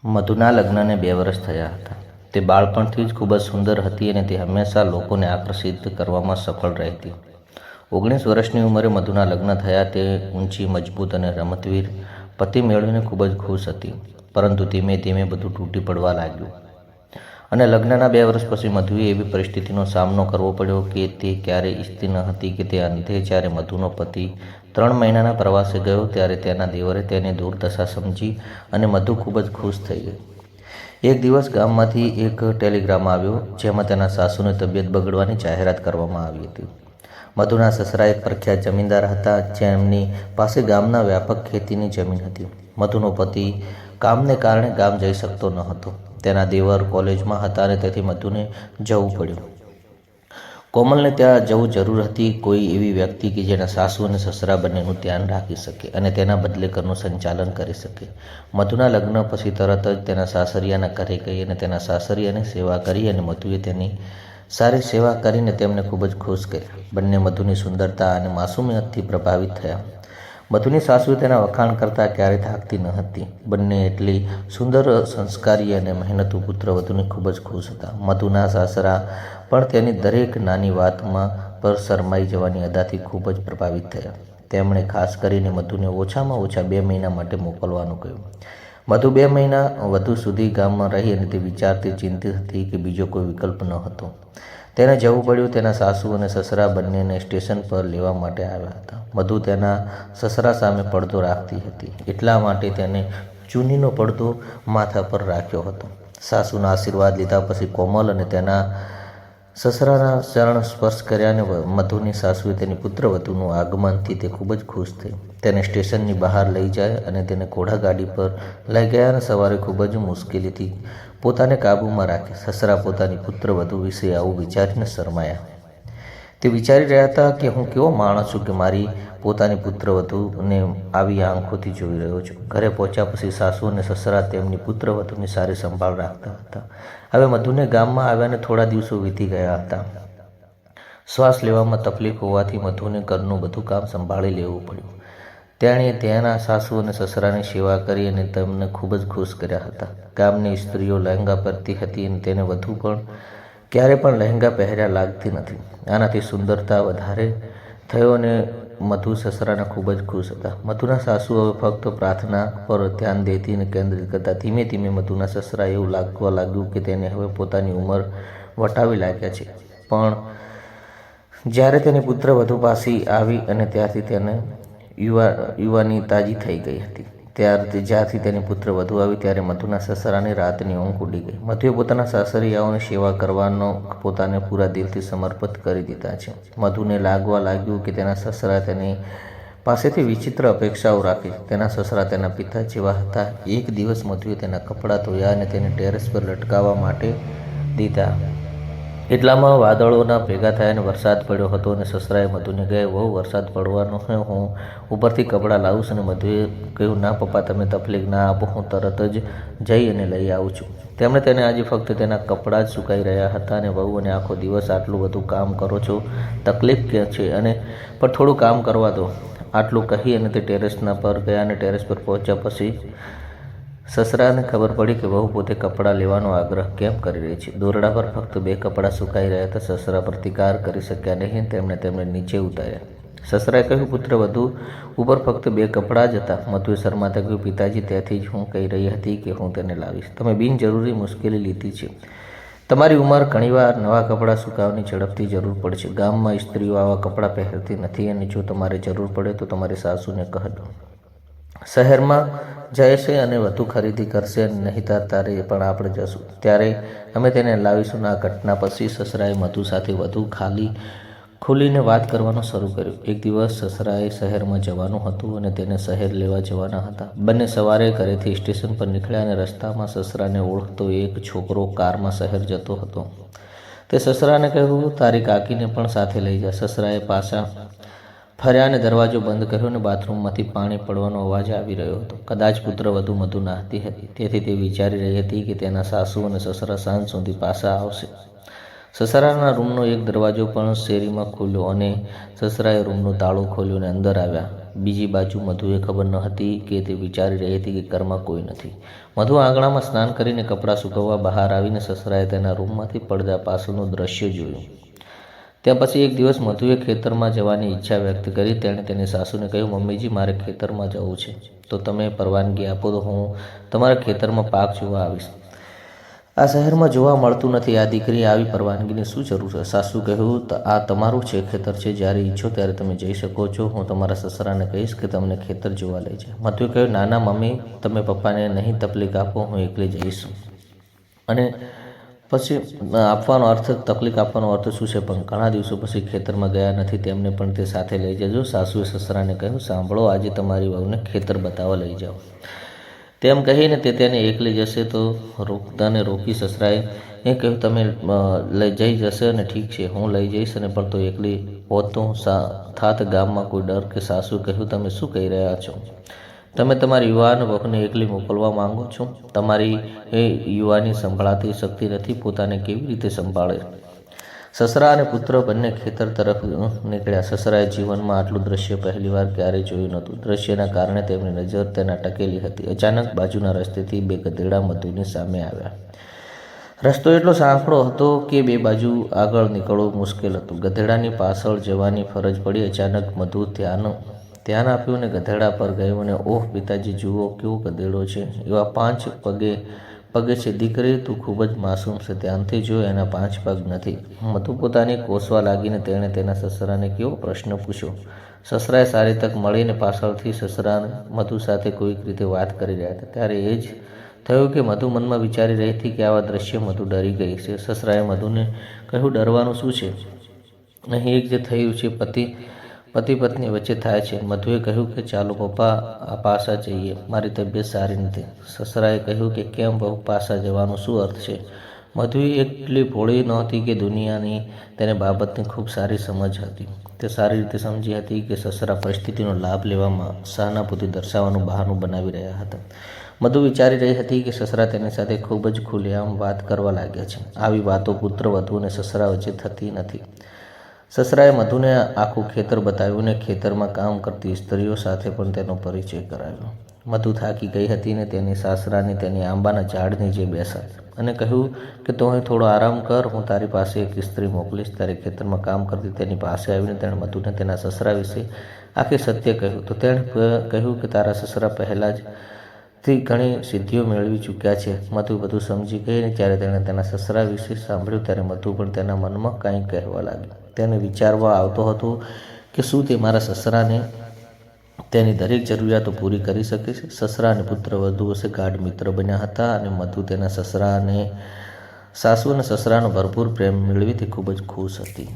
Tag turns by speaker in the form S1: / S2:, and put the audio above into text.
S1: મધુના લગ્નને 2 વર્ષ થયા હતા. તે બાળપણથી જ ખૂબ જ સુંદર હતી અને તે હંમેશા લોકોને આકર્ષિત કરવામાં સફળ રહેતી. 19 વર્ષની ઉંમરે મધુના લગ્ન થયા. તે ઊંચી, મજબૂત અને રમતવીર પતિ મેળવીને ખૂબ જ ખુશ હતી. પરંતુ ધીમે ધીમે બધું તૂટી પડવા લાગ્યું અને લગ્નના 2 વર્ષ પછી મધુએ એવી પરિસ્થિતિનો સામનો કરવો પડ્યો કે તે ક્યારેય ઈચ્છતી ન હતી કે તે અંતે જ્યારે મધુનો પતિ 3 મહિનાના પ્રવાસે ગયો ત્યારે તેના દેવરે તેની દુર્દશા સમજી અને મધુ ખૂબ જ ખુશ થઈ ગઈ. એક દિવસ ગામમાંથી એક ટેલિગ્રામ આવ્યો જેમાં તેના સાસુની તબિયત બગડવાની જાહેરાત કરવામાં આવી હતી. મધુના સસરા એક પ્રખ્યાત જમીનદાર હતા જેમની પાસે ગામના વ્યાપક ખેતીની જમીન હતી. મધુનો પતિ કામને કારણે ગામ જઈ શકતો ન હતો. તેના દેવર કોલેજમાં હતા અને તેથી મધુને જવું પડ્યું. કોમલને ત્યાં જવું જરૂર હતી, કોઈ એવી વ્યક્તિ કે જેના સાસુ અને સસરા બંનેનું ધ્યાન રાખી શકે અને તેના બદલે ઘરનું સંચાલન કરી શકે. મધુના લગ્ન પછી તરત જ તેના સાસરિયાના ઘરે ગઈ અને તેના સાસરિયાની સેવા કરી અને મધુએ તેની સારી સેવા કરીને તેમને ખૂબ જ ખુશ કર્યા. બંને મધુની સુંદરતા અને માસુમિયતથી પ્રભાવિત થયા. મધુની સાસુએ તેના વખાણ કરતાં ક્યારેય થાકતી ન હતી. બંને એટલી સુંદર, સંસ્કારી અને મહેનતુ પુત્રવધૂને ખૂબ જ ખુશ હતા. મધુના સાસરા પણ તેની દરેક નાની વાતમાં પર શરમાઈ જવાની અદાથી ખૂબ જ પ્રભાવિત થયા. તેમણે ખાસ કરીને મધુને ઓછામાં ઓછા 2 મહિના માટે મોકલવાનું કહ્યું. મધુ 2 મહિના વધુ સુધી ગામમાં રહી અને તે વિચારતી ચિંતિત હતી કે બીજો કોઈ વિકલ્પ ન હતો. તેને જવું પડ્યું. તેના સાસુ અને સસરા બંનેને સ્ટેશન પર લેવા માટે આવ્યા હતા. મધુ તેના સસરા સામે પડદો રાખતી હતી, એટલા માટે તેને ચૂનીનો પડદો માથા પર રાખ્યો હતો. સાસુના આશીર્વાદ લીધા પછી કોમલ અને તેના સસરાના ચરણ સ્પર્શ કર્યા અને મધુની સાસુએ તેની પુત્રવધૂનું આગમનથી તે ખૂબ જ ખુશ થઈ. તેને સ્ટેશનની બહાર લઈ જાય અને તેને ઘોડાગાડી પર લઈ ગયા અને સવારે ખૂબ જ મુશ્કેલીથી પોતાને કાબૂમાં રાખી. સસરા પોતાની પુત્રવધૂ વિશે આવું વિચારીને શરમાયા. તે વિચારી રહ્યા હતા કે હું કેવો માણસ છું કે મારી પોતાની પુત્રવધૂને આવી આંખોથી જોઈ રહ્યો છું. ઘરે પહોંચ્યા પછી સાસુ અને સસરા તેમની પુત્રવધૂની સારી સંભાળ રાખતા હતા. હવે મધુને ગામમાં આવ્યાને થોડા દિવસો વીતી ગયા હતા. શ્વાસ લેવામાં તકલીફ હોવાથી મધુને ઘરનું બધું કામ સંભાળી લેવું પડ્યું. તેણે તેના સાસુ અને સસરાની સેવા કરી અને તેમને ખૂબ જ ખુશ કર્યા હતા. ગામની સ્ત્રીઓ લહેંગા પહેરતી હતી અને તેને વધુ પણ ક્યારે પણ લહેંગા પહેર્યા લાગતી નથી. આનાથી સુંદરતા વધારે થયો અને મધુ સસરાના ખૂબ જ ખુશ હતા. મધુના સાસુ હવે ફક્ત પ્રાર્થના પર ધ્યાન દેતી અને કેન્દ્રિત કરતા. ધીમે ધીમે મધુના સસરા એવું લાગવા લાગ્યું કે તેને હવે પોતાની ઉંમર વટાવી લાગ્યા છે. પણ જ્યારે તેની પુત્રવધૂ પાસે આવી અને ત્યારથી તેને યુવાની તાજી થઈ ગઈ હતી. જ્યારથી તેની પુત્રવધૂ આવી ત્યારે મધુના સસરાની રાતની ઊંઘ ઉડી ગઈ. મધુએ પોતાના સાસરિયાઓની સેવા કરવાનો પોતાને પૂરા દિલથી સમર્પિત કરી દીધા છે. મધુને લાગવા લાગ્યું કે તેના સસરા તેની પાસેથી વિચિત્ર અપેક્ષાઓ રાખે છે. તેના સસરા તેના પિતા જેવા હતા. એક દિવસ મધુએ તેના કપડાં ધોયા અને તેને ટેરેસ પર લટકાવવા માટે દીધા. એટલામાં વાદળોના ભેગા થયા અને વરસાદ પડ્યો હતો અને સસરાએ મધુને કહે, "વહુ, વરસાદ પડવાનો છે, હું ઉપરથી કપડાં લાવું છું." અને મધુએ કહ્યું, "ના પપ્પા, તમે તકલીફ ના આપો, હું તરત જ જઈ અને લઈ આવું છું." તેમણે તેને આજે ફક્ત તેના કપડાં જ સુકાઈ રહ્યા હતા અને વહુ, અને આખો દિવસ આટલું બધું કામ કરો છો, તકલીફ કે છે અને પણ થોડું કામ કરવા દો. આટલું કહી અને તે ટેરેસના પર ગયા અને ટેરેસ પર પહોંચ્યા પછી સસરાને ખબર પડી કે વહુ પોતે કપડાં લેવાનો આગ્રહ કેમ કરી રહી છે. દોરડા પર ફક્ત 2 કપડાં સુકાઈ રહ્યા હતા. સસરા પ્રતિકાર કરી શક્યા નહીં. તેમણે તેમને નીચે ઉતાર્યા. સસરાએ કહ્યું, "પુત્રવધૂ ઉપર ફક્ત 2 કપડાં જ હતા." મધુએ શરમાતા કહ્યું, "પિતાજી, તેથી જ હું કહી રહી હતી કે હું તેને લાવીશ. તમે બિનજરૂરી મુશ્કેલી લીધી છે. તમારી ઉંમર, ઘણીવાર નવા કપડાં સુકાવવાની ઝડપથી જરૂર પડે છે. ગામમાં સ્ત્રીઓ આવા કપડાં પહેરતી નથી અને જો તમારે જરૂર પડે તો તમારી સાસુને કહેજો. શહેરમાં જશે અને વધુ ખરીદી કરશે અને નહીંતર ત્યારે પણ આપણે જશું. ત્યારે અમે તેને લાવીશું." આ ઘટના પછી સસરાએ મધુ સાથે વધુ ખુલીને વાત કરવાનું શરૂ કર્યું. એક દિવસ સસરાએ શહેરમાં જવાનું હતું અને તેને શહેર લેવા જવાના હતા. બંને સવારે ઘરેથી સ્ટેશન પર નીકળ્યા અને રસ્તામાં સસરાને ઓળખતો એક છોકરો કારમાં શહેર જતો હતો. તે સસરાને કહ્યું, "તારી કાકીને પણ સાથે લઈ જા." સસરાએ પાછા ફર્યા અને દરવાજો બંધ કર્યો અને બાથરૂમમાંથી પાણી પડવાનો અવાજ આવી રહ્યો હતો. કદાચ પુત્રવધૂ મધુ નહાતી હતી, તેથી તે વિચારી રહી હતી કે તેના સાસુ અને સસરા સાંજ સુધી પાછા આવશે. સસરાના રૂમનો એક દરવાજો પણ શેરીમાં ખુલ્યો અને સસરાએ રૂમનું તાળું ખોલ્યું અને અંદર આવ્યા. બીજી બાજુ મધુએ ખબર ન હતી કે તે વિચારી રહી હતી કે ઘરમાં કોઈ નથી. મધુ આંગણામાં સ્નાન કરીને કપડાં સૂકવવા બહાર આવીને સસરાએ તેના રૂમમાંથી પડદા પાછળનું દ્રશ્ય જોયું. ત્યાં પછી એક દિવસ મધુએ ખેતરમાં જવાની ઈચ્છા વ્યક્ત કરી. તેણે તેની સાસુને કહ્યું, મમ્મીજી, મારે ખેતરમાં જવું છે, તો તમે પરવાનગી આપો તો હું તમારા ખેતરમાં પાક જોવા આવીશ. આ શહેરમાં જોવા મળતું નથી. આ દીકરી, આવી પરવાનગીની શું જરૂર છે? સાસુ કહ્યું, આ તમારું છે ખેતર છે, જ્યારે ઈચ્છો ત્યારે તમે જઈ શકો છો. હું તમારા સસરાને કહીશ કે તમને ખેતર જોવા લઈ જાય. મધુએ કહ્યું, ના મમ્મી, તમે પપ્પાને નહીં તકલીફ આપો, હું એકલી જઈશ. અને પછી આપવાનો અર્થ, તકલીફ આપવાનો અર્થ શું છે? પણ ઘણા દિવસો પછી ખેતરમાં ગયા નથી, તેમને પણ તે સાથે લઈ જજો. સાસુએ સસરાને કહ્યું, સાંભળો, આજે તમારી વહુને ખેતર બતાવવા લઈ જાઓ. તેમ કહીને તે તેને એકલી જશે તો તને રોકી. સસરાએ કહ્યું, તમે જઈ જશે અને ઠીક છે, હું લઈ જઈશ, અને પણ તો એકલી હોત તો થાત ગામમાં કોઈ ડર કે? સાસુ કહ્યું, તમે શું કહી રહ્યા છો? તમે તમારી યુવાન વહુને એકલી મોકલવા માંગો છો? તમારી એ યુવાની સંભાળાતી શક્તિ નથી, પોતાને કેવી રીતે સંભાળે? સસરા અને પુત્ર બંને ખેતર તરફ નીકળ્યા. સસરાએ જીવનમાં આટલું દ્રશ્ય પહેલીવાર ક્યારેય જોયું નહોતું. દ્રશ્યના કારણે તેમની નજર તેના ટકેલી હતી. અચાનક બાજુના રસ્તેથી બે ગધેડા મધુની સામે આવ્યા. રસ્તો એટલો સાંકડો હતો કે બે બાજુ આગળ નીકળવું મુશ્કેલ હતું. ગધેડાની પાછળ જવાની ફરજ પડી. અચાનક મધુ ધ્યાન આપ્યું અને ગધેડા પર ગયું અને ઓહ પિતાજી, જુઓ કેવો ગધેડો છે, એવા 5 પગે છે. દીકરી, તું ખૂબ જ માસૂમ છે, ધ્યાનથી જો, એના 5 પગ નથી. મધુ પોતાની કોસવા લાગીને તેણે તેના સસરાને કેવો પ્રશ્ન પૂછ્યો. સસરાએ સારી તક મળીને પાછળથી સસરાને મધુ સાથે કોઈક રીતે વાત કરી રહ્યા હતા. ત્યારે એ જ થયું કે મધુ મનમાં વિચારી રહી હતી કે આવા દ્રશ્ય મધુ ડરી ગઈ છે. સસરાએ મધુને કહ્યું, ડરવાનું શું છે? અહીં એક જે થયું છે પતિ પત્ની વચ્ચે થાય છે. મધુએ કહ્યું કે ચાલો પપ્પા, આ પાસા જઈએ, મારી તબિયત સારી નથી. સસરાએ કહ્યું કે કેમ બહુ, પાસા જવાનો શું અર્થ છે? મધુ એટલી ભોળી નહોતી કે દુનિયાની તેને બાબતની ખૂબ સારી સમજ હતી. તે સારી રીતે સમજી હતી કે સસરા પરિસ્થિતિનો લાભ લેવામાં સહાનુભૂતિ દર્શાવવાનું બહાનું બનાવી રહ્યા હતા. મધુ વિચારી રહી હતી કે સસરા તેની સાથે ખૂબ જ ખુલ્લેઆમ વાત કરવા લાગ્યા છે. આવી વાતો પુત્ર વધુ અને સસરા વચ્ચે થતી નથી. સસરાએ મધુને આખું ખેતર બતાવ્યું અને ખેતરમાં કામ કરતી સ્ત્રીઓ સાથે પણ તેનો પરિચય કરાવ્યો. મધુ થાકી ગઈ હતી ને તેની સાસરાની તેની આંબાના ઝાડ નીચે બેસાડી અને કહ્યું કે તું અહીં થોડો આરામ કર, હું તારી પાસે એક સ્ત્રી મોકલીશ. ત્યારે ખેતરમાં કામ કરતી તેની પાસે આવીને તેણે મધુને તેના સસરા વિશે આખી સત્ય કહ્યું. તો તેણે કહ્યું કે તારા સસરા પહેલાં જ ઘણી સિદ્ધિઓ મેળવી ચૂક્યા છે. મધુ બધું સમજી ગઈ ને જ્યારે તેણે તેના સસરા વિશે સાંભળ્યું ત્યારે મધુ પણ તેના મનમાં કંઈક કહેવા લાગી. તેને વિચારવા આવતો હતો કે શું તે મારા સસરાને તેની દરેક જરૂરિયાતો પૂરી કરી શકે છે? સસરા અને પુત્ર વધુ વર્ષે ગાઢ મિત્ર બન્યા હતા અને મધુ તેના સાસુ અને સસરાનો ભરપૂર પ્રેમ મેળવી તે ખૂબ જ ખુશ હતી.